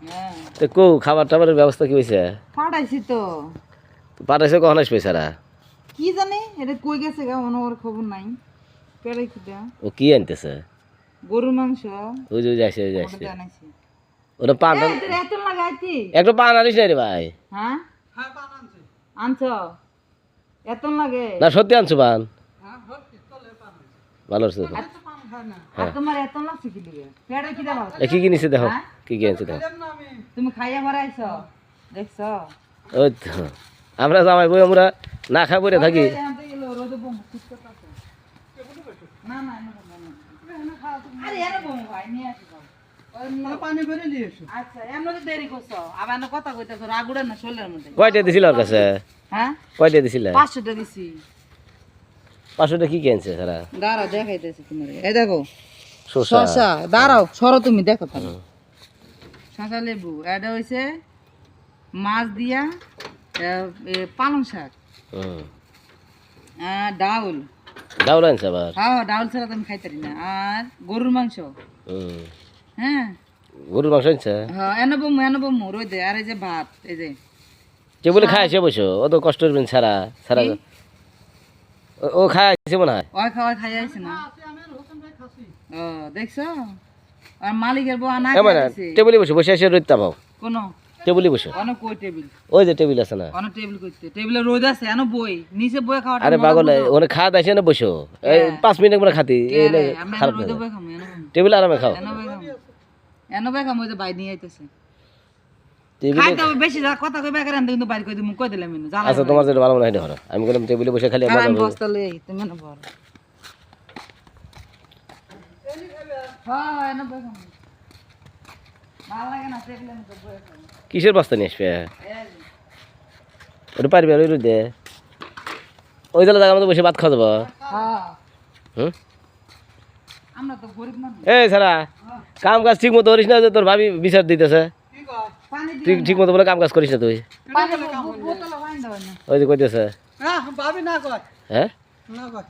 হ্যাঁ তো কো খাবার টাবারের ব্যবস্থা কি হয়েছে? পাঠাইছি তো। পাঠাইছে কখন আসবে সারা? কি জানি এটা কই গেছে গা, ওর খবর নাই। পেড়ে কিটা ও কি আনতেছে? গরুর মাংস। ওই যে যাইছে ওই ওটা যাইছে জানাইছি। ওটা পান এই তোর এত লাগাইছি। একটু পান আনিস না রে ভাই। হ্যাঁ আনছো এত লাগে? না সত্যি আনছো পান? ভালো হচ্ছে তো। আর তোমার এত লাগছে কি দিবে? পেড়ে কিটা ভালো? কি কি নিছে দেখো, কি কি আনছে দেখো। তুমি খাইয়া ভরাইছো দেখছো? ওই তো আমরা জামাই বই আমরা না খাই বলে থাকি। না না আরে এর বম ভাই নিয়ে আসো। পানি ভরে নিয়ে এসো। আচ্ছা এমন তো দেরি করছো, আবার না কথা কইতাছো রাগুড়ে না শোলের মধ্যে। কয়টা দিছিল ওর কাছে? হ্যাঁ কয়টা দিছিল? 500 টাকা দিছি। 500 টাকা কি কিনছে সারা? দাঁড়াও দেখাইতেছি তোমারে। এই দেখো শসা। শসা, দাঁড়াও সরো তুমি দেখো তাহলে। শসা লেবু, এটা হইছে মাছ দিয়া পালং শাক, ডাউল। ডাউল আনছে আবার? হ্যাঁ ডাউল ছাড়া তো আমি খাইতারি না। আর গরুর মাংস। হ্যাঁ গরুর মাংস আনছে? হ্যাঁ এনে বমু রই দে। আর এই যে ভাত, এই যে যে বলে খাইছে বসো, ও তো কষ্ট করবেন সারা সারা। ও খাইছে মনে হয়। ওই খাওয়া খাই আইছে না? ও দেখছো? আর মালিকের বউ আনা এমন টেবিলে বসে বসে এসে রইতে পাও। কোন টেবিলে বসে? অনেক কই টেবিল? ওই যে টেবিল আছে না? অনেক টেবিল কইতে টেবিলে রোদ আছে, এনো বই নিচে বই খাওয়াটা। আরে পাগল, ওখানে খাওয়া দাইছে না বসো, এই 5 মিনিট করে খাতি খারাপ রোদে না। বই খামু এনো টেবিল আরামে খাও। এনো বই খামু। ওই যে বাই নিয়ে আইতেছে। টেবিলে খাইতে হবে বেশি, যা কথা কইবা করে আনতে কিন্তু বাইরে কই দিমু, কই দিলাম এনো জানা। আচ্ছা তোমার যেটা ভালো মনে হয় ধরো, আমি বললাম টেবিলে বসে খালি আর মজা আমি হবে। বস্তা লই আই, তুমি না বড়। হ্যাঁ এনো বই খামু। ভালো লাগে না টেবিলে মতো বই খামু। কিসের বস্তা নিয়ে আসবে? এই ওটা পারবি আর ওই রোদে? ওই জায়গা মতো বসে ভাত খাওয়া যাবো। হ্যাঁ হুম আমরা তো গরিব মানুষ। এই সারা কাম কাজ ঠিক মতো করিস না, যে তোর ভাবি বিচার দিতেছে। পানি তুই ঠিক মতো বলে কাম কাজ করিস না তুই। পানি বোতল পানি দাও না। ওই যে কইতেছে। ভাবি না কয়। হ্যাঁ না কয়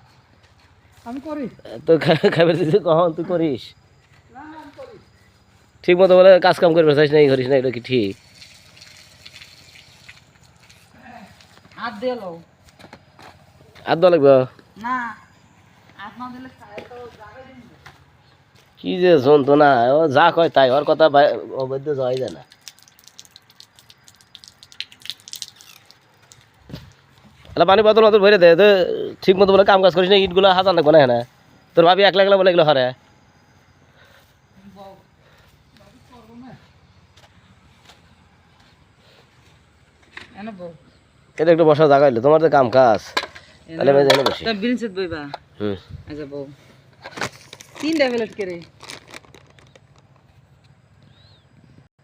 আমি করি। তো খাবার দিতে কখন তুই করিস? ঠিক মতো বলে কাজ কাম করবে চাইস না, এই করিস না, এটা কি ঠিক? হাত দিলো আর দেওয়া লাগবে? না, হাত না দিলে খায় তো যাবে দিন। কি যে যন্ত্রণা, ও যা কয় তাই, ওর কথা অবৈধ যাওয়াই যায় না। তাহলে পানি বোতল মতো ভরে দে, তো ঠিক মতো বলে কাম কাজ করিস না, ইটগুলো হাজার লাগবে না। হ্যাঁ তোর ভাবি একলা একলা বলে এগুলো হরে। এনে বউ এটা একটু বসার জায়গা হইলো, তোমার তো কাম কাজ। তাহলে আমি এখানে বসি। তা বিনসেট বইবা। হুম আচ্ছা বউ 3টা প্লেট করে